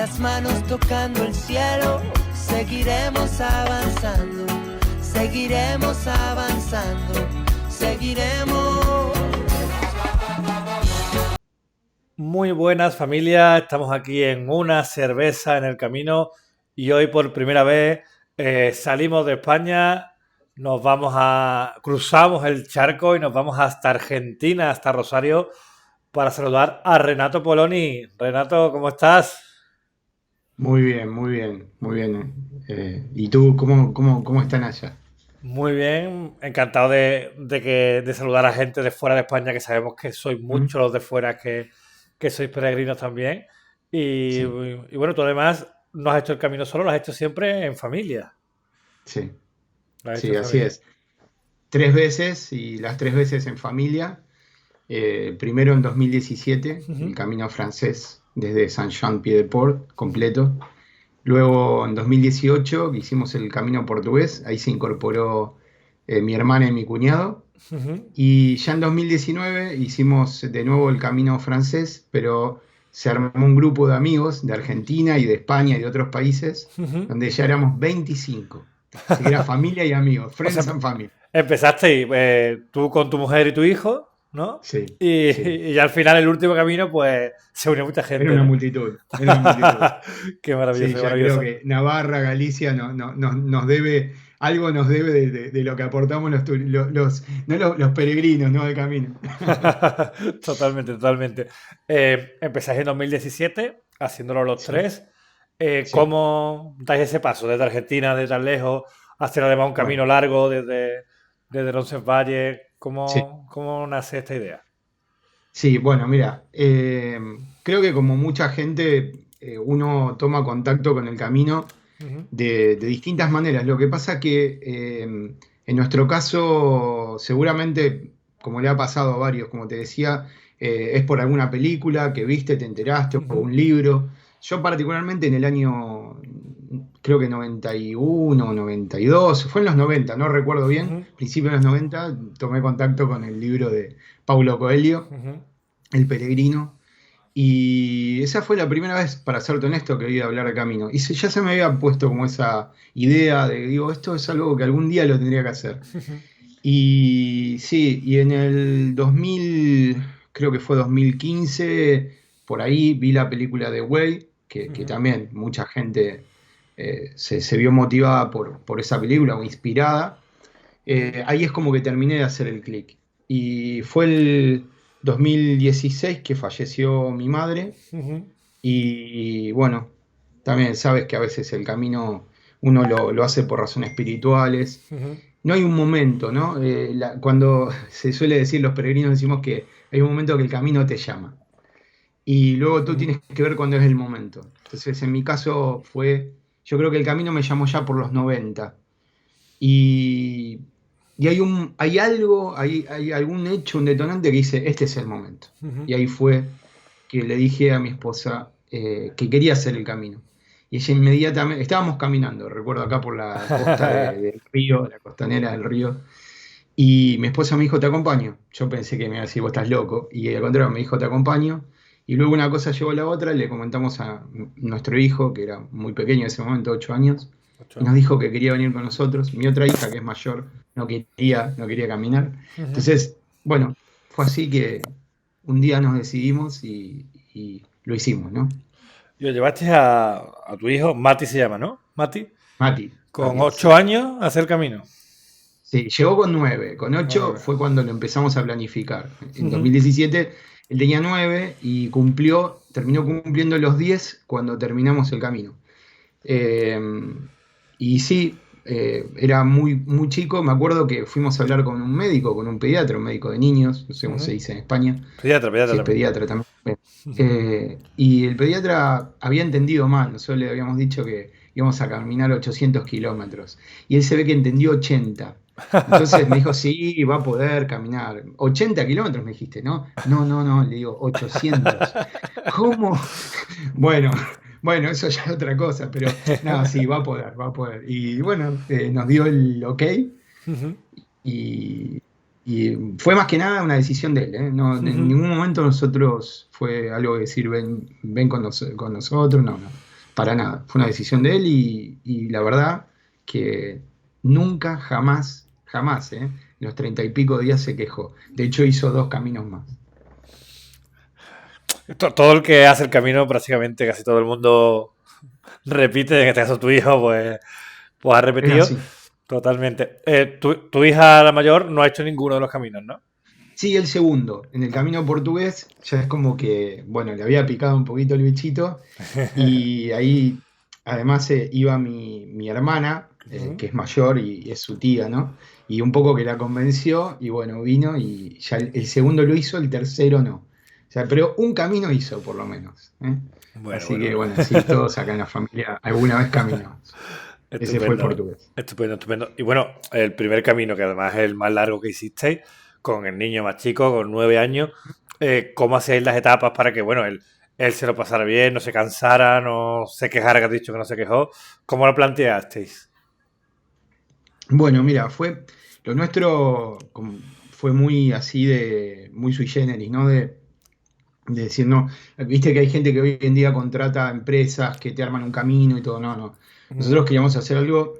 las manos tocando el cielo, seguiremos avanzando, seguiremos avanzando, seguiremos. Muy buenas, familia. Estamos aquí en Una Cerveza en el Camino y hoy por primera vez salimos de España, cruzamos el charco y nos vamos hasta Argentina, hasta Rosario, para saludar a Renato Poloni. Renato, ¿cómo estás? Muy bien, muy bien, muy bien. ¿Y tú cómo están allá? Muy bien, encantado de saludar a gente de fuera de España, que sabemos que sois ¿Mm? muchos los de fuera que sois peregrinos también. Y Sí, bueno, tú además no has hecho el camino solo, lo has hecho siempre en familia. sí, Lo has hecho sí, en así familia. es. 3 veces y las 3 veces en familia. Primero en 2017, el Ujú. camino francés desde Saint-Jean-Pied-de-Port completo. Luego en 2018 que hicimos el camino portugués, ahí se incorporó mi hermana y mi cuñado. Ujú. Y ya en 2019 hicimos de nuevo el camino francés, pero se armó un grupo de amigos de Argentina y de España y de otros países, Ujú. donde ya éramos 25. Así que era familia y amigos, O sea, friends and family. empezaste tú con tu mujer y tu hijo, ¿no? Sí, Y, sí. y ya al final, el último camino, pues se unió mucha Era gente, una ¿no? multitud, era una multitud. Qué Sí, maravilloso, qué ya creo maravilloso. que Navarra, Galicia nos debe, algo nos debe de lo que aportamos no los peregrinos, ¿no? De camino. Totalmente, totalmente. Empezáis en 2017, haciéndolo los Sí, tres. sí. ¿Cómo dais ese paso desde Argentina, de tan lejos, hacer además un Bueno, camino largo desde Roncesvalles? sí. ¿Cómo nace esta idea? Sí, bueno, mira, creo que como mucha gente, uno toma contacto con el camino Ujú, de distintas maneras. Lo que pasa que en nuestro caso, seguramente, como le ha pasado a varios, como te decía, es por alguna película que viste, te enteraste, o ujú, un libro. Yo particularmente en el año, creo que 91 o 92, fue en los 90, no recuerdo bien, ujú, principio de los 90, tomé contacto con el libro de Paulo Coelho, ujú. El Peregrino. Y esa fue la primera vez, para serte honesto, que oí hablar de camino. Y ya se me había puesto como esa idea de, digo, esto es algo que algún día lo tendría que hacer. Y sí, y en el 2000, creo que fue 2015, por ahí vi la película de Way, que Ujú. también mucha gente se vio motivada por esa película o inspirada. Ujú. Ahí es como que terminé de hacer el clic. Y fue el 2016 que falleció mi madre Ujú. y bueno, también sabes que a veces el camino uno lo hace por razones espirituales. Ujú. No hay un momento, ¿no? Cuando se suele decir, los peregrinos decimos que hay un momento que el camino te llama y luego tú Ujú. tienes que ver cuándo es el momento. Entonces, en mi caso yo creo que el camino me llamó ya por los 90 y, y hay algún hecho, un detonante que dice, este es el momento. Ujú. Y ahí fue que le dije a mi esposa que quería hacer el camino. Y ella inmediatamente, estábamos caminando, recuerdo acá por la costa del río, la costanera del río, y mi esposa me dijo, te acompaño. Yo pensé que me iba a decir, vos estás loco, y al contrario, me dijo, te acompaño. Y luego una cosa llevó a la otra, le comentamos a nuestro hijo, que era muy pequeño en ese momento, 8 años, y nos Ocho. dijo que quería venir con nosotros. Mi otra hija, que es mayor, no quería caminar. Ujú. Entonces, bueno, fue así que un día nos decidimos y lo hicimos, ¿no? Y lo llevaste a tu hijo, Mati se llama, ¿no? Mati, Mati, con Mati, 8 años a hacer camino. sí, llegó con 9. Con Con 8 nueve. fue cuando lo empezamos a planificar. En Ujú. 2017 él tenía 9 y terminó cumpliendo los 10 cuando terminamos el camino. Eh, y sí, era muy, muy chico. Me acuerdo que fuimos a hablar con un médico, con un pediatra, un médico de niños, no sé cómo se Ujú. dice en España, Pediatra, pediatra si es también. pediatra también. Ujú. Y el pediatra había entendido mal, nosotros le habíamos dicho que íbamos a caminar 800 kilómetros y él se ve que entendió 80. Entonces me dijo, sí, va a poder caminar. 80 kilómetros me dijiste, ¿no? No, no, no, le digo, 800. ¿Cómo? Bueno, bueno, eso ya es otra cosa, pero nada, sí, va a poder, va a poder. Y bueno, nos dio el ok Ujú. y, y fue más que nada una decisión de él, ¿eh? No, en Ujú. ningún momento nosotros fue algo de decir, ven con nosotros, no, no. para nada. Fue una decisión de él y la verdad que nunca, jamás, jamás, en los 30 y pico días se quejó. De hecho, hizo 2 caminos más. Todo el que hace el camino, prácticamente casi todo el mundo repite, en este caso tu hijo, pues ha Es repetido así. totalmente. Tu hija, la mayor, no ha hecho ninguno de los caminos, ¿no? Sí, el segundo, en el Ah. camino portugués, ya es como que, bueno, le había picado un poquito el bichito y ahí además iba mi hermana, Ujú. que es mayor y es su tía, ¿no? Y un poco que la convenció y bueno, vino y ya el segundo lo hizo, el tercero no. O sea, pero un camino hizo por lo menos, ¿eh? Bueno, Así bueno, que bueno. bueno, sí, todos acá en la familia alguna vez caminamos. Ese fue el Estupendo, portugués. estupendo, estupendo. Y bueno, el primer camino, que además es el más largo que hicisteis, con el niño más chico, con 9 años, ¿cómo hacéis las etapas para que, bueno, él se lo pasara bien, no se cansara, no se quejara, que has dicho que no se quejó? ¿Cómo lo planteasteis? Bueno, mira, lo nuestro fue muy así muy sui generis, ¿no? De decir, no, viste que hay gente que hoy en día contrata empresas que te arman un camino y todo, no, no. Nosotros Ujú, queríamos hacer algo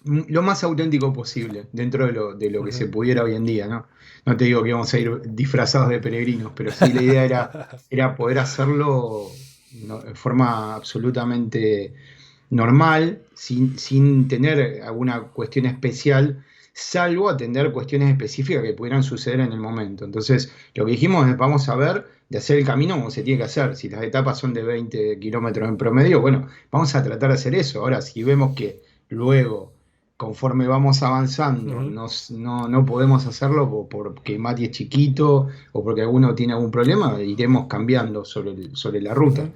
lo más auténtico posible dentro de lo que se ujú, pudiera hoy en día, ¿no? No te digo que íbamos a ir disfrazados de peregrinos, pero sí la idea era poder hacerlo de forma absolutamente normal, sin tener alguna cuestión especial, salvo atender cuestiones específicas que pudieran suceder en el momento. Entonces, lo que dijimos es, vamos a ver de hacer el camino como se tiene que hacer. Si las etapas son de 20 kilómetros en promedio, bueno, vamos a tratar de hacer eso. Ahora, si vemos que luego, conforme vamos avanzando, ujú, no podemos hacerlo porque Mati es chiquito o porque alguno tiene algún problema, iremos cambiando sobre la ruta. ujú,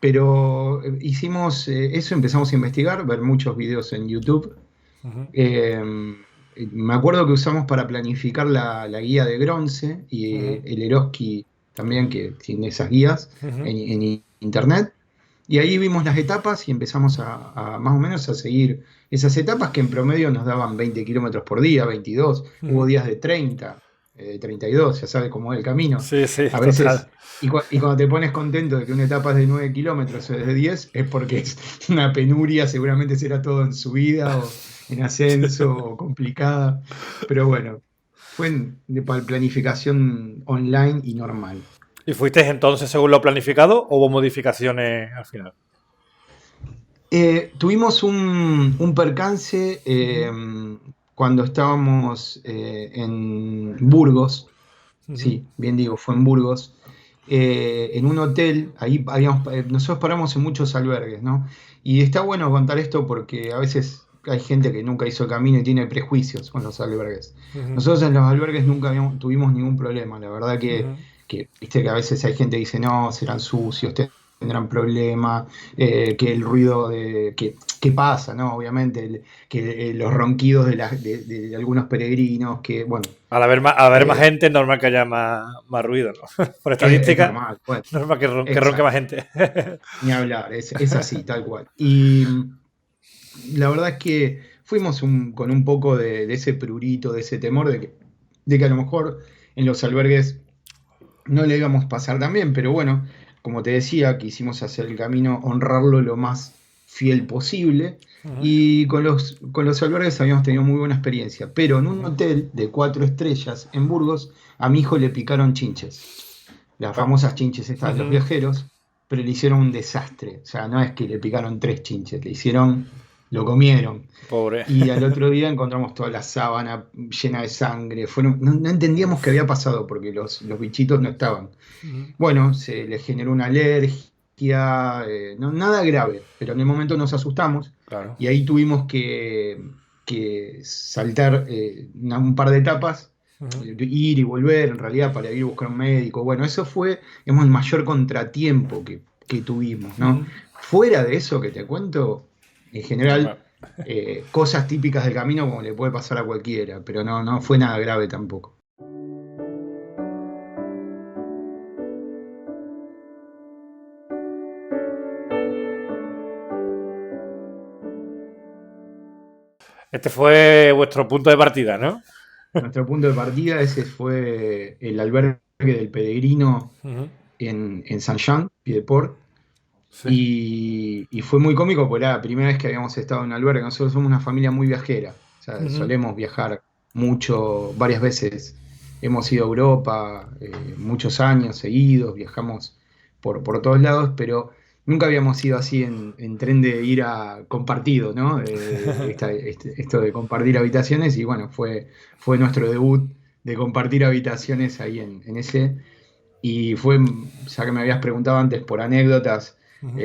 Pero hicimos eso, empezamos a investigar, ver muchos videos en YouTube. ujú, Eh, Me acuerdo que usamos para planificar la guía de Gronce y ujú, el Eroski también, que tiene esas guías ujú, en internet. Y ahí vimos las etapas y empezamos a más o menos a seguir esas etapas que en promedio nos daban 20 kilómetros por día, 22. Hubo ujú. días de 30, 32, ya sabes cómo es el camino. Sí, sí, A total. veces, y cuando te pones contento de que una etapa es de 9 kilómetros o es de 10, es porque es una penuria, seguramente será todo en subida o en ascenso o complicada. Pero bueno, fue para planificación online y normal. ¿Y fuisteis entonces según lo planificado o hubo modificaciones al final? Tuvimos un percance Ujú, cuando estábamos en Burgos, ujú, sí, bien digo, fue en Burgos, en un hotel, ahí nosotros paramos en muchos albergues, ¿no? Y está bueno contar esto porque a veces hay gente que nunca hizo el camino y tiene prejuicios con los albergues. ujú, Nosotros en los albergues nunca tuvimos ningún problema, la verdad ujú. viste que a veces hay gente que dice, no, serán sucios, tendrán problemas, que el ruido que pasa, ¿no? Obviamente, que los ronquidos de algunos peregrinos, que bueno, Al haber más eh, gente es normal que haya más ruido, ¿no? Por es estadística, normal, bueno, es normal que ronque más exacto, gente. ni hablar, es así, tal cual. Y la verdad es que fuimos con un poco de ese prurito, de ese temor de que a lo mejor en los albergues no le íbamos a pasar tan bien, pero bueno, como te decía, quisimos hacer el camino, honrarlo lo más fiel posible. Ujú. Y con los albergues habíamos tenido muy buena experiencia, pero en un hotel de 4 estrellas en Burgos, a mi hijo le picaron chinches, las Pa- famosas chinches estas de los Ujú. viajeros, pero le hicieron un desastre. O sea, no es que le picaron 3 chinches, lo comieron. Pobre. Y al otro día encontramos toda la sábana llena de sangre. No entendíamos qué había pasado porque los bichitos no estaban. Ujú. Bueno, se le generó una alergia, nada grave, pero en el momento nos asustamos Claro. y ahí tuvimos que saltar un par de etapas, Ujú. ir y volver en realidad para ir a buscar un médico. Bueno, eso fue, digamos, el mayor contratiempo que tuvimos, ¿no? Ujú. Fuera de eso que te cuento, en general, Normal. cosas típicas del camino como le puede pasar a cualquiera, pero no fue nada grave tampoco. Este fue vuestro punto de partida, ¿no? Nuestro punto de partida, ese fue el albergue del Peregrino Ujú. en Saint-Jean, Piedport. Sí. Y fue muy cómico porque era la primera vez que habíamos estado en un albergue. Nosotros somos una familia muy viajera, o sea, Ujú. solemos viajar mucho, varias veces. Hemos ido a Europa muchos años seguidos, viajamos por todos lados, pero nunca habíamos ido así en tren de ir a compartido, ¿no? Esto de compartir habitaciones y bueno, fue nuestro debut de compartir habitaciones ahí en ese. Y fue, ya que me habías preguntado antes por anécdotas, Ujú.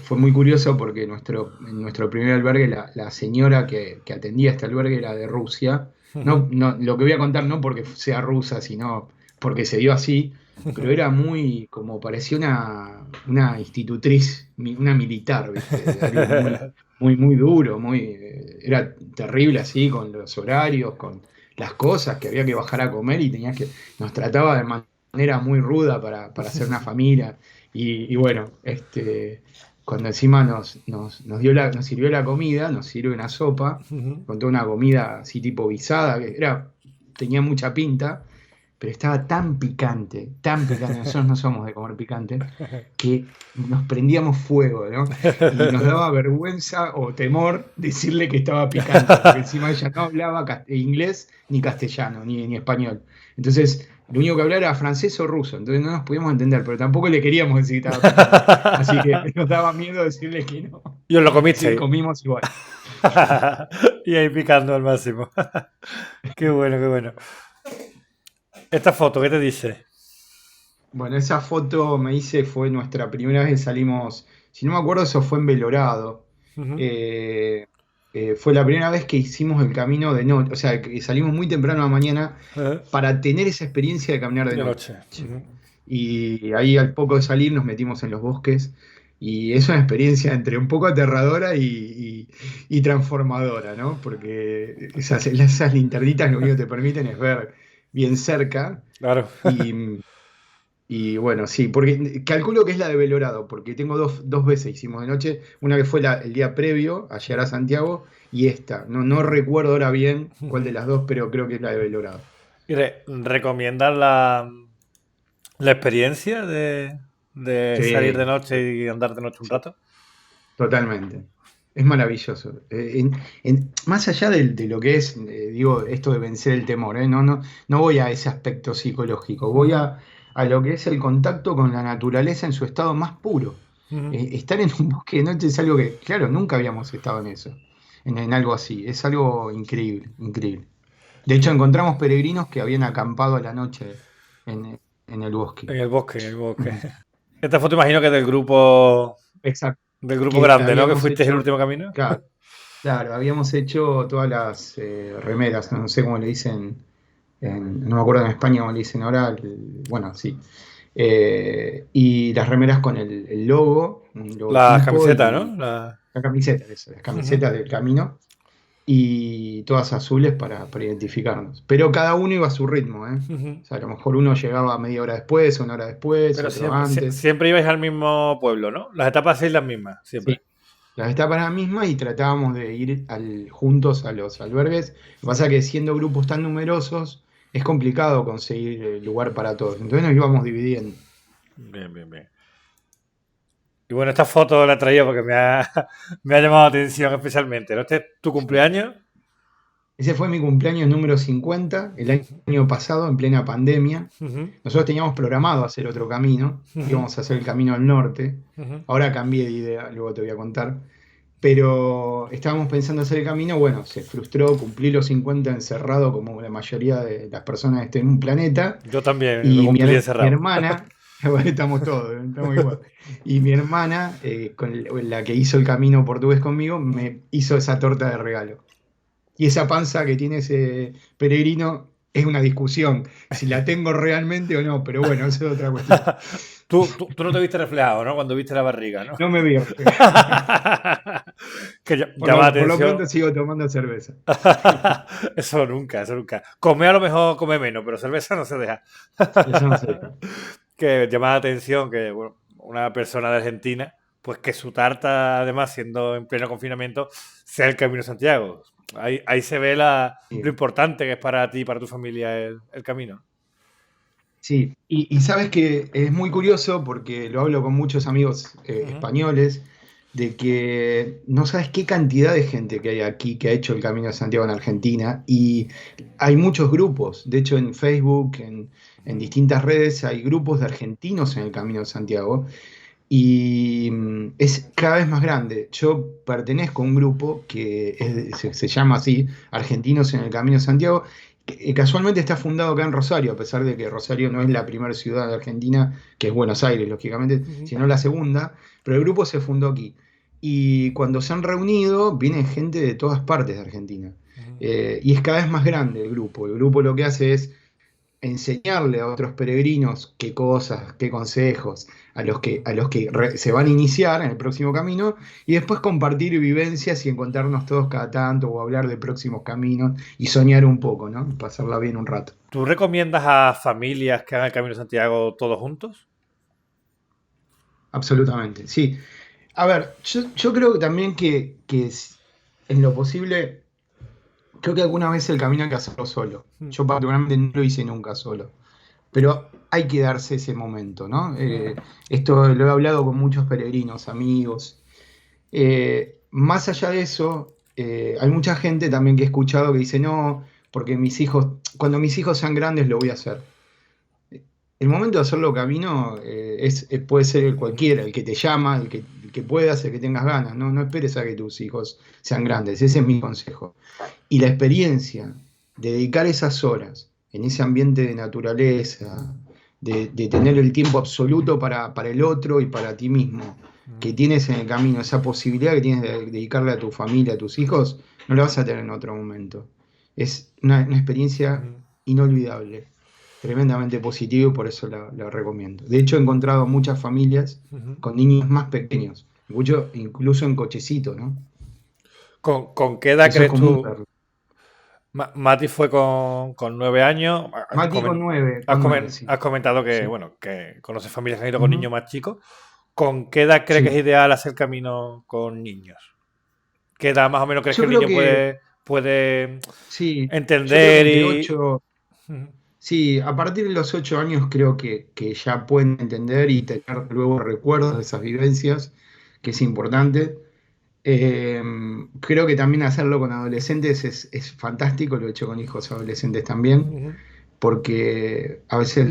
fue muy curioso porque en nuestro primer albergue, la señora que atendía este albergue era de Rusia. Ujú. No, no, lo que voy a contar no porque sea rusa, sino porque se dio así, pero era muy, como parecía una institutriz, una militar, ¿viste? Algo muy duro, era terrible así, con los horarios, con las cosas que había que bajar a comer y nos trataba de manera muy ruda para hacer una familia. Y bueno, cuando encima nos sirvió la comida, nos sirve una sopa, Ujú. con toda una comida así tipo guisada, tenía mucha pinta, pero estaba tan picante, nosotros no somos de comer picante, que nos prendíamos fuego, ¿no? Y nos daba vergüenza o temor decirle que estaba picante, porque encima ella no hablaba inglés ni castellano, ni español. Entonces, lo único que hablaba era francés o ruso, entonces no nos podíamos entender, pero tampoco le queríamos decir que estaba picante. Así que nos daba miedo decirle que no. Y os lo Así que comisteis. comimos igual. Y ahí picando al máximo. Qué bueno, qué bueno. Esta foto, ¿qué te dice? Bueno, esa foto me hice, fue nuestra primera vez que salimos, si no me acuerdo, eso fue en Belorado. Ujú. Eh, Fue la primera vez que hicimos el camino de noche, o sea, que salimos muy temprano a la mañana para tener esa experiencia de caminar de De noche. noche. Ujú. Y ahí al poco de salir nos metimos en los bosques y es una experiencia entre un poco aterradora y transformadora, ¿no? Porque esas linternitas lo único que te permiten es ver bien cerca Claro. y, y bueno, sí, porque calculo que es la de Belorado, porque tengo dos veces hicimos de noche, una que fue el día previo a llegar a Santiago y esta. No recuerdo ahora bien cuál de las dos, pero creo que es la de Belorado. ¿Y recomiendas la experiencia de salir de Sí, noche y andar de noche un sí, rato? totalmente. Es maravilloso. Más allá de lo que es, digo, esto de vencer el temor, ¿eh? No voy a ese aspecto psicológico, voy Ujú. a lo que es el contacto con la naturaleza en su estado más puro. Ujú. Estar en un bosque de noche es algo que, claro, nunca habíamos estado en eso, en algo así. Es algo increíble, increíble. De hecho, encontramos peregrinos que habían acampado a la noche en el bosque. En el bosque, en el bosque. Ujú. Esta foto imagino que Exacto. del grupo Que grande, ¿no? Que habíamos fuiste el hecho, último camino. claro, claro, habíamos hecho todas las remeras, no sé cómo le dicen, no me acuerdo en España cómo le dicen ahora, bueno, sí. Y las remeras con el logo, un Las logotipo camisetas, y ¿no? la camiseta, eso, las Ujú. camisetas del camino y todas azules para identificarnos. Pero cada uno iba a su ritmo, ¿eh? Ujú. O sea, a lo mejor uno llegaba media hora después, una hora después, Pero otro siempre, antes. siempre ibais al mismo pueblo, ¿no? Las etapas seis las mismas, siempre. Sí, las etapas eran las mismas y tratábamos de ir juntos a los albergues. Lo que pasa es que siendo grupos tan numerosos es complicado conseguir lugar para todos. Entonces nos íbamos dividiendo. Bien, bien, bien. Y bueno, esta foto la he traído porque me ha llamado la atención especialmente, ¿no? Este es tu cumpleaños. Ese fue mi cumpleaños número 50 el año pasado, en plena pandemia. Ujú. Nosotros teníamos programado hacer otro camino, Ujú. íbamos a hacer el camino al norte. Ujú. Ahora cambié de idea, luego te voy a contar. Pero estábamos pensando hacer el camino, bueno, se frustró, cumplí los 50 encerrado como la mayoría de las personas de este planeta. Yo también lo Y cumplí mi encerrado. hermana, bueno, estamos todos, estamos igual. Y mi hermana, la que hizo el camino portugués conmigo, me hizo esa torta de regalo. Y esa panza que tiene ese peregrino es una discusión, si la tengo realmente o no, pero bueno, eso es otra cuestión. Tú no te viste reflejado, ¿no? Cuando viste la barriga, ¿no? No me veo. Que Por llama la lo, por lo atención. pronto sigo tomando cerveza. Eso nunca, eso nunca. Come a lo mejor come menos, pero cerveza no se deja. Eso no sé. Que llama la atención que bueno, una persona de Argentina, pues que su tarta, además, siendo en pleno confinamiento, sea el Camino de Santiago. Ahí se ve lo Sí. importante que es para ti y para tu familia el camino. Sí, y sabes que es muy curioso porque lo hablo con muchos amigos Ujú. españoles, de que no sabes qué cantidad de gente que hay aquí que ha hecho el Camino de Santiago en Argentina y hay muchos grupos, de hecho en Facebook, en Ujú. distintas redes hay grupos de argentinos en el Camino de Santiago y es cada vez más grande. Yo pertenezco a un grupo que se llama así, Argentinos en el Camino de Santiago, que casualmente está fundado acá en Rosario, a pesar de que Rosario no es la primera ciudad de Argentina, que es Buenos Aires, lógicamente, Ujú. sino la segunda, pero el grupo se fundó aquí. Y cuando se han reunido, viene gente de todas partes de Argentina. Ujú. Y es cada vez más grande el grupo. El grupo lo que hace es enseñarle a otros peregrinos qué cosas, qué consejos, se van a iniciar en el próximo camino, y después compartir vivencias y encontrarnos todos cada tanto o hablar de próximos caminos y soñar un poco, ¿no? Pasarla bien un rato. ¿Tú recomiendas a familias que hagan el Camino de Santiago todos juntos? Absolutamente, sí. A ver, yo creo también en lo posible, creo que alguna vez el camino hay que hacerlo solo. Mm. Yo particularmente no lo hice nunca solo. Pero hay que darse ese momento, ¿no? Ujú. Esto lo he hablado con muchos peregrinos, amigos. Más allá de eso, hay mucha gente también que he escuchado que dice, no, porque cuando mis hijos sean grandes lo voy a hacer. El momento de hacerlo camino puede ser cualquiera, el que te llama, el que puedas, el que tengas ganas, ¿no? No esperes a que tus hijos sean grandes, ese es mi consejo. Y la experiencia de dedicar esas horas en ese ambiente de naturaleza, de tener el tiempo absoluto para el otro y para ti mismo, que Ujú. tienes en el camino, esa posibilidad que tienes de dedicarle a tu familia, a tus hijos, no la vas a tener en otro momento. Es una experiencia Ujú. inolvidable, tremendamente positiva y por eso la recomiendo. De hecho, he encontrado muchas familias Ujú. con niños más pequeños, incluso en cochecito, ¿no? ¿Con qué edad Eso es crees común tú? verlo. Mati fue con 9 años. Mati Has, con nueve, sí. has comentado que, Sí. bueno, que conoces familias que han ido con Ujú. niños más chicos. ¿Con qué edad crees que es Sí. ideal hacer camino con niños? ¿Qué edad más o menos crees que Yo el creo niño que puede sí, yo creo que entender entre y... 8, sí, a partir de los 8 años creo que ya pueden entender y tener luego recuerdos de esas vivencias, que es importante. Eh, Creo que también hacerlo con adolescentes es fantástico, lo he hecho con hijos adolescentes también, Ujú. porque a veces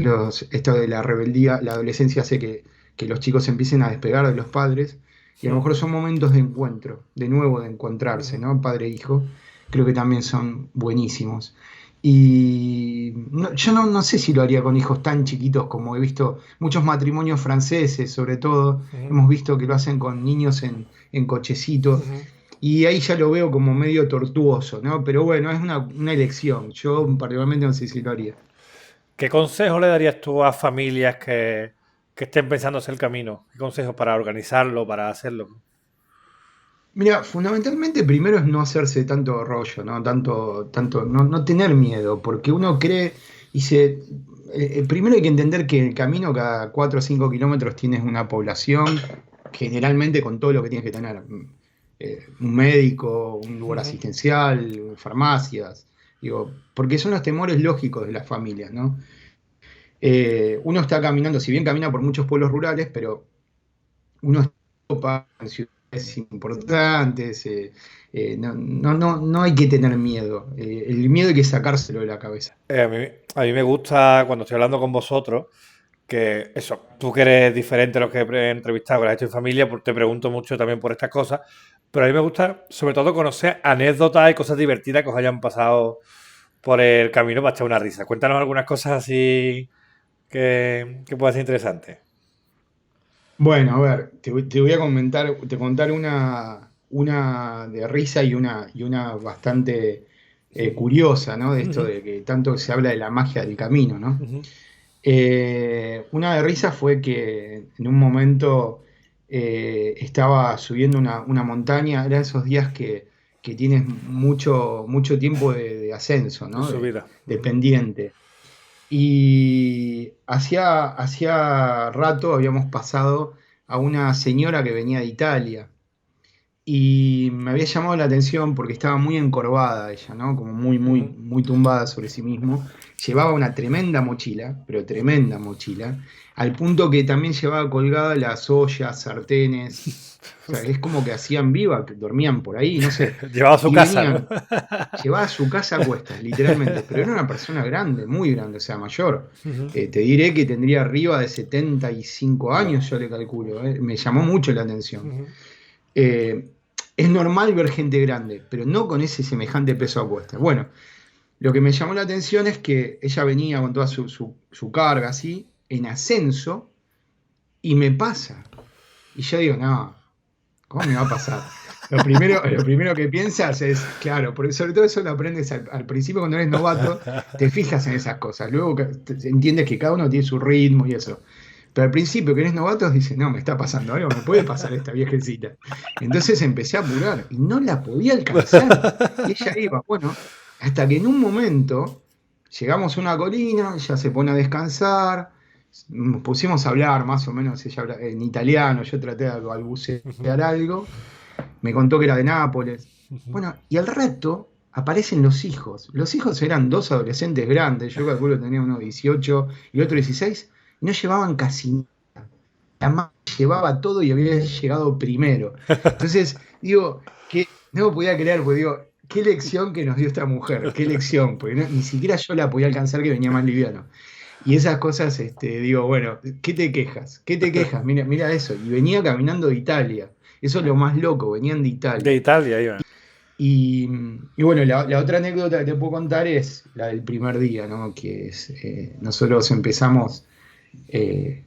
esto de la rebeldía, la adolescencia hace que los chicos empiecen a despegar de los padres, y a lo mejor son momentos de encuentro, de nuevo de encontrarse, Ujú. ¿no? Padre e hijo, creo que también son buenísimos. Y yo no sé si lo haría con hijos tan chiquitos como he visto muchos matrimonios franceses, sobre todo, Ujú. hemos visto que lo hacen con niños en cochecito, Ujú. y ahí ya lo veo como medio tortuoso, ¿no? Pero bueno, es una elección. Yo Ujú. particularmente no sé si lo haría. ¿Qué consejo le darías tú a familias que estén pensando hacer el camino? ¿Qué consejos para organizarlo, para hacerlo? Mira, fundamentalmente primero es no hacerse tanto rollo, ¿no? No tener miedo, porque uno cree y primero hay que entender que el camino cada 4 o 5 kilómetros tienes una población, generalmente con todo lo que tienes que tener. Un médico, un lugar Ujú. asistencial, farmacias, digo, porque son los temores lógicos de las familias, ¿no? Uno está caminando, si bien camina por muchos pueblos rurales, pero uno está en ciudades importantes, no hay que tener miedo. El miedo hay que sacárselo de la cabeza. A mí me gusta cuando estoy hablando con vosotros que eso, tú que eres diferente a los que he entrevistado, que has hecho en familia, pues te pregunto mucho también por estas cosas, pero a mí me gusta sobre todo conocer anécdotas y cosas divertidas que os hayan pasado por el camino para echar una risa. Cuéntanos algunas cosas así que puedan ser interesantes. Bueno, a ver, te voy a contar una de risa y una bastante curiosa, ¿no? De esto Ujú. de que tanto se habla de la magia del camino, ¿no? Ujú. Una de risa fue que en un momento estaba subiendo una montaña, era esos días que tienes mucho tiempo de ascenso, De ¿no? su De, vida. de Ujú. pendiente. Y hacía rato habíamos pasado a una señora que venía de Italia. Y me había llamado la atención porque estaba muy encorvada ella, ¿no? Como muy, muy, Ujú. muy tumbada sobre sí mismo. Llevaba una tremenda mochila, pero tremenda mochila, al punto que también llevaba colgadas las ollas, sartenes. O sea, es como que hacían viva, que dormían por ahí, no sé. Llevaba a su Y casa, ¿no? venían, llevaba a su casa a cuestas, literalmente, pero era una persona grande, muy grande, o sea, mayor. Ujú. Te diré que tendría arriba de 75 Buah. años, yo le calculo. Me llamó mucho la atención. Ujú. Eh, es normal ver gente grande, pero no con ese semejante peso a cuestas. Bueno, lo que me llamó la atención es que ella venía con toda su carga así, en ascenso, y me pasa. Y yo digo, no, ¿cómo me va a pasar? Lo primero que piensas es, claro, porque sobre todo eso lo aprendes al principio cuando eres novato, te fijas en esas cosas. Luego entiendes que cada uno tiene su ritmo y eso. Pero al principio que eres novato dices, no, me está pasando algo, me puede pasar esta viejecita. Entonces empecé a apurar y no la podía alcanzar. Y ella iba, bueno, hasta que en un momento llegamos a una colina, ella se pone a descansar, nos pusimos a hablar más o menos, ella habla en italiano, yo traté de Ujú. balbucear algo, me contó que era de Nápoles. Ujú. Bueno, y al rato aparecen los hijos. Los hijos eran dos adolescentes grandes, yo calculo que tenía uno 18 y el otro 16, y no llevaban casi nada. La madre llevaba todo y había llegado primero. Entonces, digo, que no me podía creer, porque digo, qué lección que nos dio esta mujer, qué lección, porque ni siquiera yo la podía alcanzar que venía más liviano. Y esas cosas, digo, bueno, ¿qué te quejas? ¿Qué te quejas? Mira, mira eso. Y venía caminando de Italia. Eso es lo más loco, venían de De Italia. Italia iba. Y, y bueno, la otra anécdota que te puedo contar es la del primer día, ¿no? Que es, nosotros empezamos,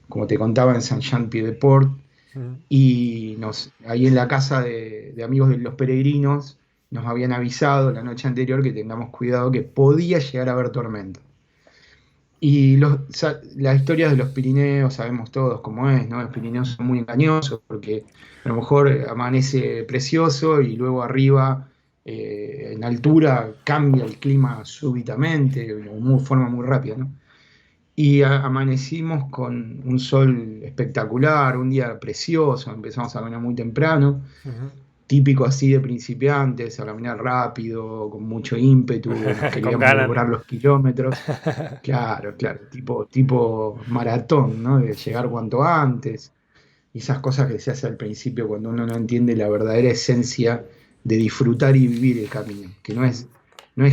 como te contaba, en Saint-Jean-Pied-de-Port, Ujú. y ahí en la casa de amigos de los peregrinos nos habían avisado la noche anterior que tengamos cuidado que podía llegar a haber tormenta. Y las historias de los Pirineos sabemos todos cómo es, ¿no? Los Pirineos son muy engañosos porque a lo mejor amanece precioso y luego arriba, en altura, cambia el clima súbitamente, de forma muy rápida, ¿no? Y amanecimos con un sol espectacular, un día precioso, empezamos a caminar muy temprano, Ujú. típico así de principiantes, a caminar rápido, con mucho ímpetu, nos Con queríamos ganas, devorar ¿no? los kilómetros. Claro, claro, tipo maratón, ¿no? De llegar cuanto antes. Y esas cosas que se hace al principio cuando uno no entiende la verdadera esencia de disfrutar y vivir el camino, que no es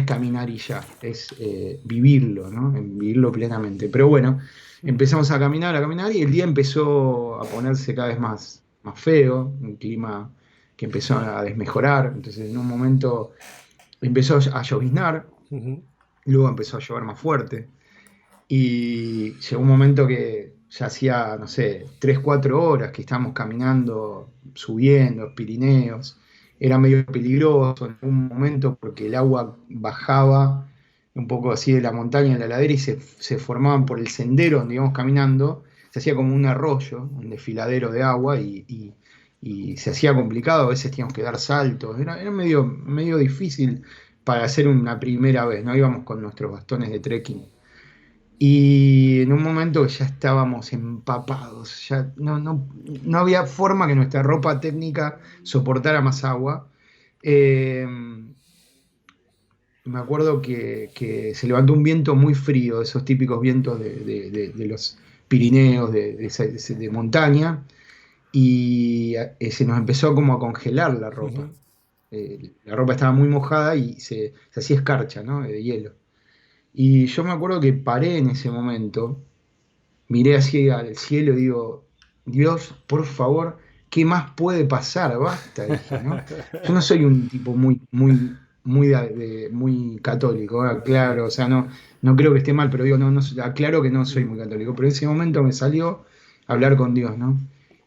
caminar y ya, es vivirlo, ¿no? Vivirlo plenamente. Pero bueno, empezamos a caminar y el día empezó a ponerse cada vez más feo, un clima que empezó a desmejorar. Entonces en un momento empezó a lloviznar, Ujú. luego empezó a llover más fuerte. Y llegó un momento que ya hacía, no sé, 3 4 horas que estábamos caminando, subiendo los Pirineos. Era medio peligroso en un momento porque el agua bajaba un poco así de la montaña en la ladera y se formaban por el sendero donde íbamos caminando. Se hacía como un arroyo, un desfiladero de agua y se hacía complicado. A veces teníamos que dar saltos. Era medio difícil para hacer una primera vez. No íbamos con nuestros bastones de trekking. Y en un momento ya estábamos empapados, ya no había forma que nuestra ropa técnica soportara más agua. Eh, Me acuerdo que se levantó un viento muy frío, esos típicos vientos de los Pirineos, de montaña, y se nos empezó como a congelar la ropa. Ujú. La ropa estaba muy mojada y se hacía escarcha, ¿no? De hielo. Y yo me acuerdo que paré en ese momento, miré así al cielo y digo, Dios, por favor, ¿qué más puede pasar? Basta, dije, ¿no? Yo no soy un tipo muy católico, claro, o sea, no creo que esté mal, pero digo, no, aclaro que no soy muy católico, pero en ese momento me salió hablar con Dios, ¿no?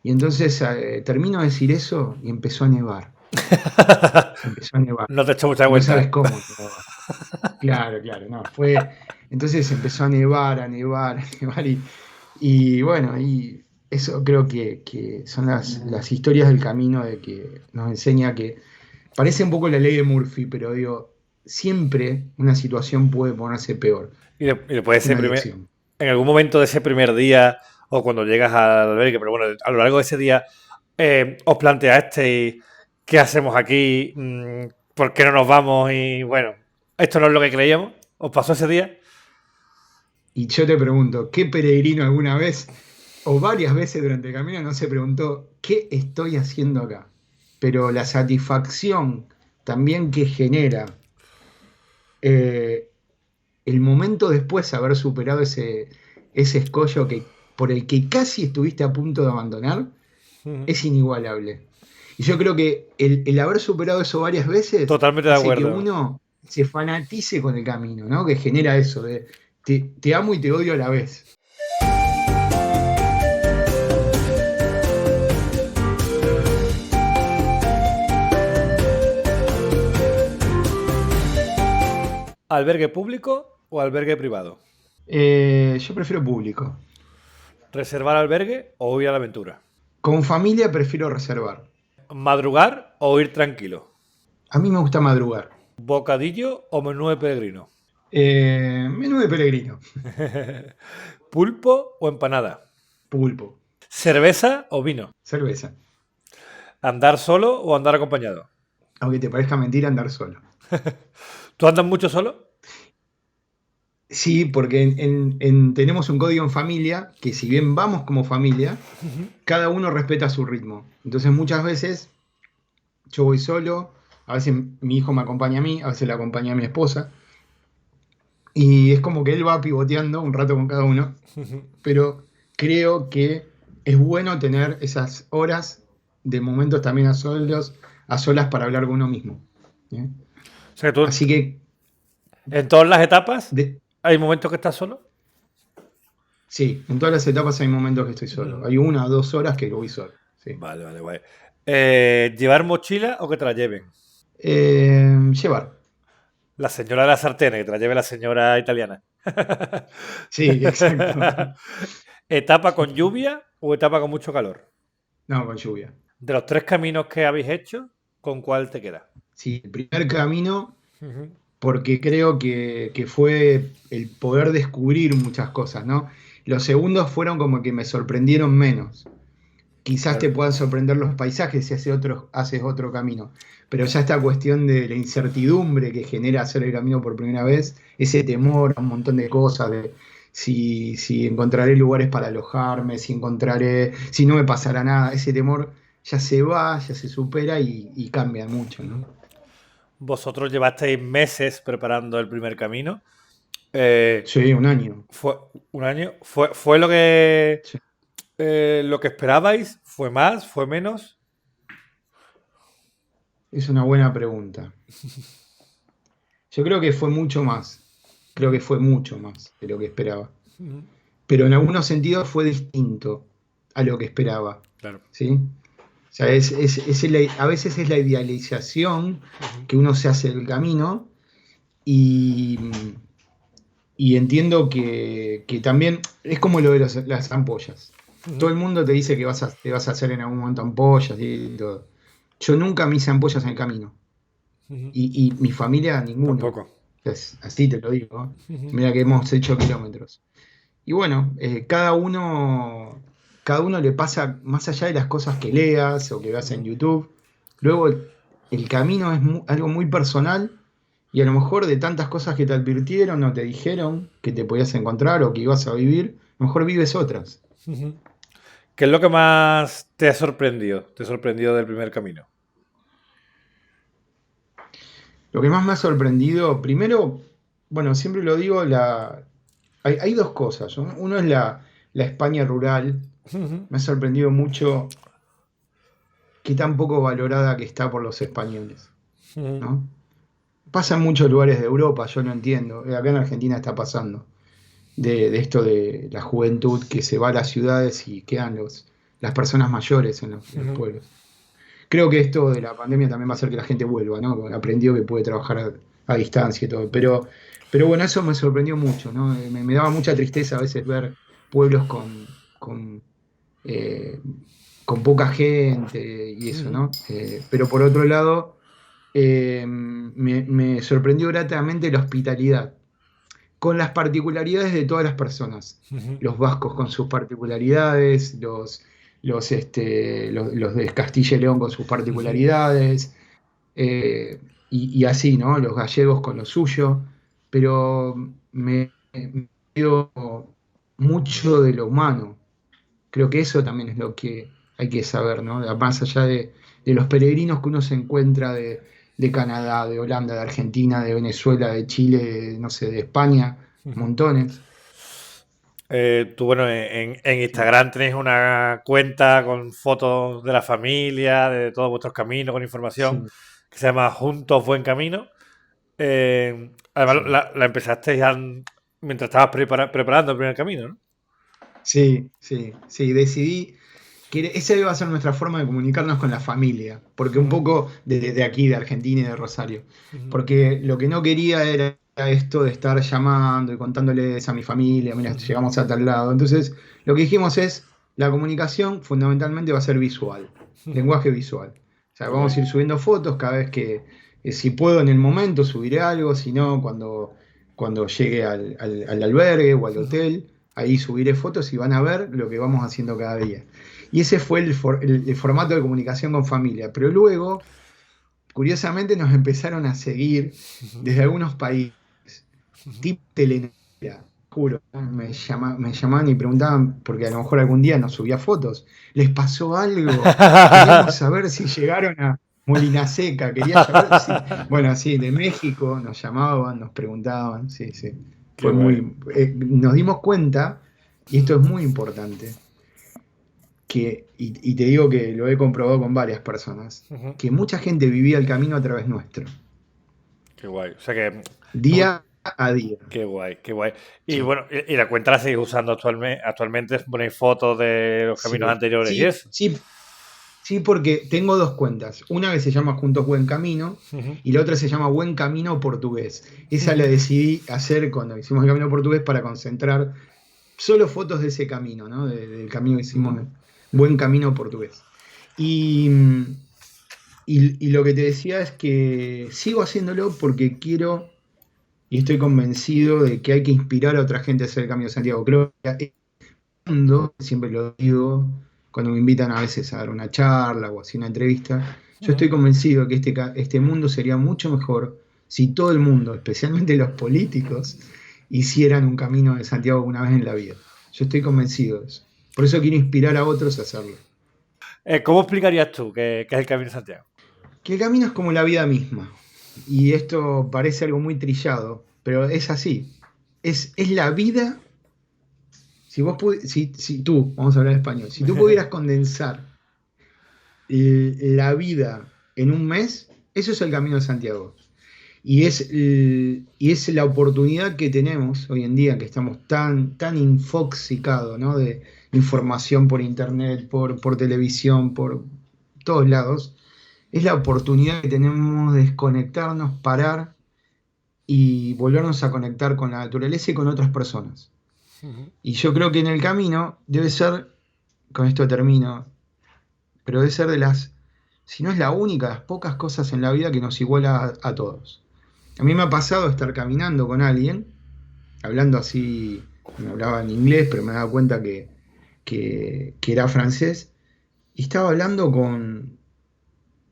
Y entonces termino de decir eso y empezó a nevar, No te he hecho mucha y no cuenta, sabes ¿eh? cómo nevaba. Claro, claro, no, entonces empezó a nevar, a nevar, a nevar y bueno, y eso creo que son las historias del camino de que nos enseña que parece un poco la ley de Murphy, pero digo, siempre una situación puede ponerse peor. Y después Es ese una primer, lección. en algún momento de ese primer día o cuando llegas al albergue, pero bueno, a lo largo de ese día os planteasteis ¿Qué hacemos aquí? ¿Por qué no nos vamos? Y bueno, esto no es lo que creíamos. ¿Os pasó ese día? Y yo te pregunto, ¿qué peregrino alguna vez o varias veces durante el camino no se preguntó qué estoy haciendo acá? Pero la satisfacción también que genera eh, el momento después de haber superado ese escollo por el que casi estuviste a punto de abandonar es inigualable. Y yo creo que el haber superado eso varias veces Totalmente de hace que acuerdo. uno se fanatice con el camino, ¿no? Que genera eso de te amo y te odio a la vez. ¿Albergue público o albergue privado? Yo prefiero público. ¿Reservar albergue o ir a la aventura? Con familia prefiero reservar. ¿Madrugar o ir tranquilo? A mí me gusta madrugar. ¿Bocadillo o menú de peregrino? Menú de peregrino. ¿Pulpo o empanada? Pulpo. ¿Cerveza o vino? Cerveza. ¿Andar solo o andar acompañado? Aunque te parezca mentira, andar solo. ¿Tú andas mucho solo? Sí, porque tenemos un código en familia que si bien vamos como familia, cada uno respeta su ritmo. Entonces muchas veces yo voy solo, a veces mi hijo me acompaña a mí, a veces le acompaña a mi esposa. Y es como que él va pivoteando un rato con cada uno, pero creo que es bueno tener esas horas de momentos también a solas para hablar con uno mismo. ¿Eh? O sea, que tú Así que en todas las etapas de- hay momentos que estás solo. sí, en todas las etapas hay momentos que estoy solo. Hay 1 o 2 horas que voy solo. Sí. Vale. ¿Llevar mochila o que te la lleven? Llevar. La señora de la sartén, que te la lleve la señora italiana. Sí, exacto. ¿Etapa con lluvia o etapa con mucho calor? No, con lluvia. De los 3 caminos que habéis hecho, ¿con cuál te queda? Sí, el primer camino, porque creo que fue el poder descubrir muchas cosas, ¿no? Los segundos fueron como que me sorprendieron menos. Quizás te puedan sorprender los paisajes si haces otro camino, pero ya esta cuestión de la incertidumbre que genera hacer el camino por primera vez, ese temor a un montón de cosas, de si encontraré lugares para alojarme, si no me pasará nada, ese temor ya se va, ya se supera y cambia mucho, ¿no? Vosotros llevasteis meses preparando el primer camino. Sí, 1 año. ¿Fue un año? ¿Fue lo que Sí. lo que esperabais? ¿Fue más? ¿Fue menos? Es una buena pregunta. Yo creo que fue mucho más. Creo que fue mucho más de lo que esperaba. Pero en algunos sentidos fue distinto a lo que esperaba. Claro. ¿Sí? O sea, a veces es la idealización que uno se hace del camino y, y entiendo que también es como lo de las ampollas. Todo el mundo te dice que te vas a hacer en algún momento ampollas y todo. Yo nunca me hice ampollas en el camino. Y mi familia, ninguno. Tampoco. Entonces, así te lo digo. Mira que hemos hecho kilómetros. Y bueno, cada uno le pasa más allá de las cosas que leas o que veas en YouTube. Luego el camino es algo muy personal y a lo mejor de tantas cosas que te advirtieron o te dijeron que te podías encontrar o que ibas a vivir, a lo mejor vives otras. ¿Qué es lo que más te ha sorprendido? ¿Te ha sorprendido del primer camino? Lo que más me ha sorprendido, primero, bueno, siempre lo digo, hay 2 cosas, ¿no? Uno es la España rural. Me ha sorprendido mucho qué tan poco valorada que está por los españoles, ¿no? Pasa en muchos lugares de Europa, yo no entiendo. Acá en Argentina está pasando. De esto de la juventud que se va a las ciudades y quedan las personas mayores en los pueblos. Creo que esto de la pandemia también va a hacer que la gente vuelva, ¿no? Aprendió que puede trabajar a distancia y todo. Pero bueno, eso me sorprendió mucho, ¿no? Me daba mucha tristeza a veces ver pueblos con poca gente y eso, ¿no? Pero por otro lado, me sorprendió gratamente la hospitalidad, con las particularidades de todas las personas. Los vascos con sus particularidades, los de Castilla y León con sus particularidades, y así, ¿no? Los gallegos con lo suyo, pero me dio mucho de lo humano. Creo que eso también es lo que hay que saber, ¿no? Más allá de los peregrinos que uno se encuentra de Canadá, de Holanda, de Argentina, de Venezuela, de Chile, no sé, de España, montones. Tú, bueno, en Instagram tenéis una cuenta con fotos de la familia, de todos vuestros caminos, con información, Sí, que se llama Juntos Buen Camino. Además, sí. la empezaste ya mientras estabas preparando el primer camino, ¿no? Sí, sí, sí, decidí que esa iba a ser nuestra forma de comunicarnos con la familia, porque un Ujú, poco de aquí, de Argentina y de Rosario, ujú, porque lo que no quería era esto de estar llamando y contándoles a mi familia, mira, ujú, llegamos a tal lado. Entonces, lo que dijimos es, la comunicación fundamentalmente va a ser visual, ujú. lenguaje visual. O sea, Qué vamos guay. a ir subiendo fotos cada vez si puedo en el momento, subiré algo, si no, cuando llegue al albergue o al Ujú. hotel. Ahí subiré fotos y van a ver lo que vamos haciendo cada día. Y ese fue el formato de comunicación con familia. Pero luego, curiosamente, nos empezaron a seguir desde algunos países, tipo telenovela, juro. Me llamaban y preguntaban, porque a lo mejor algún día nos subía fotos. ¿Les pasó algo? Queríamos saber si llegaron a Molina Seca, quería saber si. Bueno, sí, de México nos llamaban, nos preguntaban, sí, sí. Qué Fue guay. muy. Nos dimos cuenta, y esto es muy importante y te digo que lo he comprobado con varias personas, Ujú. que mucha gente vivía el camino a través nuestro, Qué guay. O sea que, tú- día a día. qué guay, qué guay. Y Sí, bueno, y la cuenta la seguís usando actualmente, ponéis fotos de los caminos sí, anteriores y sí, eso. sí, sí, porque tengo dos cuentas. Una que se llama Juntos Buen Camino Ujú, y la otra se llama Buen Camino Portugués. Esa la ujú, decidí hacer cuando hicimos el Camino Portugués para concentrar solo fotos de ese camino, ¿no? Del camino que ujú. hicimos, Buen Camino Portugués. Y, y lo que te decía es que sigo haciéndolo porque quiero y estoy convencido de que hay que inspirar a otra gente a hacer el Camino de Santiago. Creo que el mundo, siempre lo digo, cuando me invitan a veces a dar una charla o así una entrevista, yo Ujú. estoy convencido de que este mundo sería mucho mejor si todo el mundo, especialmente los políticos, hicieran un Camino de Santiago una vez en la vida. Yo estoy convencido de eso. Por eso quiero inspirar a otros a hacerlo. ¿Cómo explicarías tú qué es el Camino de Santiago? Que el camino es como la vida misma. Y esto parece algo muy trillado, pero es así. Es la vida. Si tú, vamos a hablar español, si tú pudieras condensar la vida en un mes, eso es el Camino de Santiago. Y es la oportunidad que tenemos hoy en día, que estamos tan infoxicados, ¿no? De información por internet, por televisión, por todos lados. Es la oportunidad que tenemos de desconectarnos, parar y volvernos a conectar con la naturaleza y con otras personas. Ujú. Y yo creo que en el camino debe ser, con esto termino, pero debe ser si no es la única, las pocas cosas en la vida que nos iguala a todos. A mí me ha pasado estar caminando con alguien, hablando así, me hablaba en inglés, pero me daba cuenta que era francés, y estaba hablando con,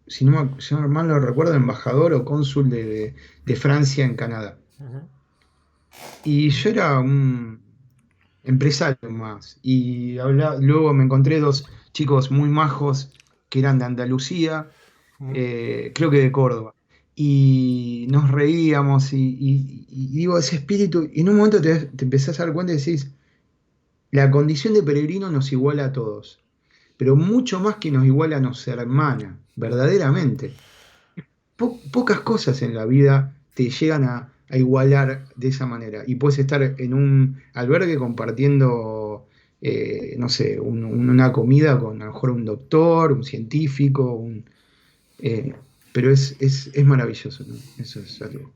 si no mal no recuerdo, embajador o cónsul de Francia en Canadá. Ujú. Y yo era un empresario más. Luego me encontré dos chicos muy majos que eran de Andalucía, Ujú. creo que de Córdoba. Y nos reíamos y digo, ese espíritu, y en un momento te empezás a dar cuenta y decís, la condición de peregrino nos iguala a todos, pero mucho más que nos iguala nos hermana, verdaderamente. Pocas cosas en la vida te llegan a igualar de esa manera. Y puedes estar en un albergue compartiendo, no sé, una comida con a lo mejor un doctor, un científico, eh, pero es maravilloso, ¿no? Eso es algo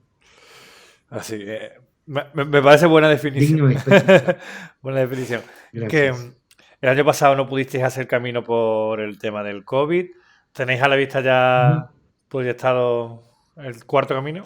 Así que me parece buena definición. digno de experimentar. Buena definición. Que Gracias. el año pasado no pudisteis hacer camino por el tema del COVID. ¿Tenéis a la vista Ujú. ya proyectado el cuarto camino?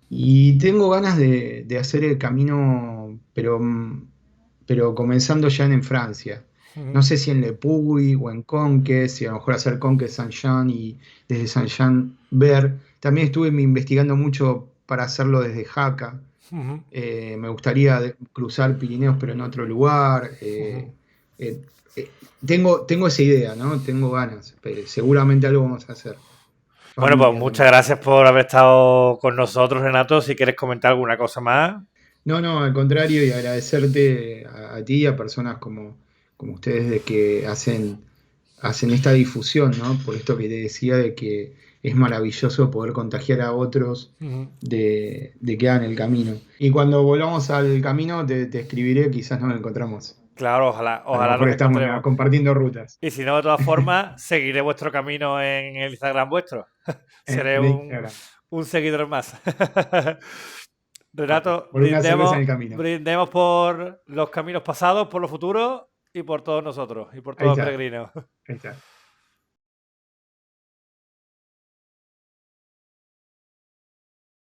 Y tengo ganas de hacer el camino, pero comenzando ya en Francia. No sé si en Lepuy o en Conques, si a lo mejor hacer Conques San Jean y desde San Jean ver. También estuve investigando mucho para hacerlo desde Jaca. Ujú, Me gustaría cruzar Pirineos, pero en otro lugar. ujú. Eh, tengo esa idea, ¿no? Tengo ganas, pero seguramente algo vamos a hacer. Bueno, pues Familia muchas también. gracias por haber estado con nosotros, Renato. Si quieres comentar alguna cosa más. No, no, al contrario, y agradecerte a ti y a personas como ustedes de que hacen esta difusión, ¿no? Por esto que te decía de que es maravilloso poder contagiar a otros Ujú. de que hagan el camino. Y cuando volvamos al camino te escribiré, quizás nos encontramos. Claro, ojalá, A lo ojalá mejor nos estamos encontremos. compartiendo rutas Y si no, de todas formas, seguiré vuestro camino en el Instagram vuestro. Seré en Instagram. un seguidor más. Bueno, Renato, por una cerveza en el camino. brindemos por los caminos pasados, por los futuros y por todos nosotros y por Ahí todos los está, peregrinos. ahí está.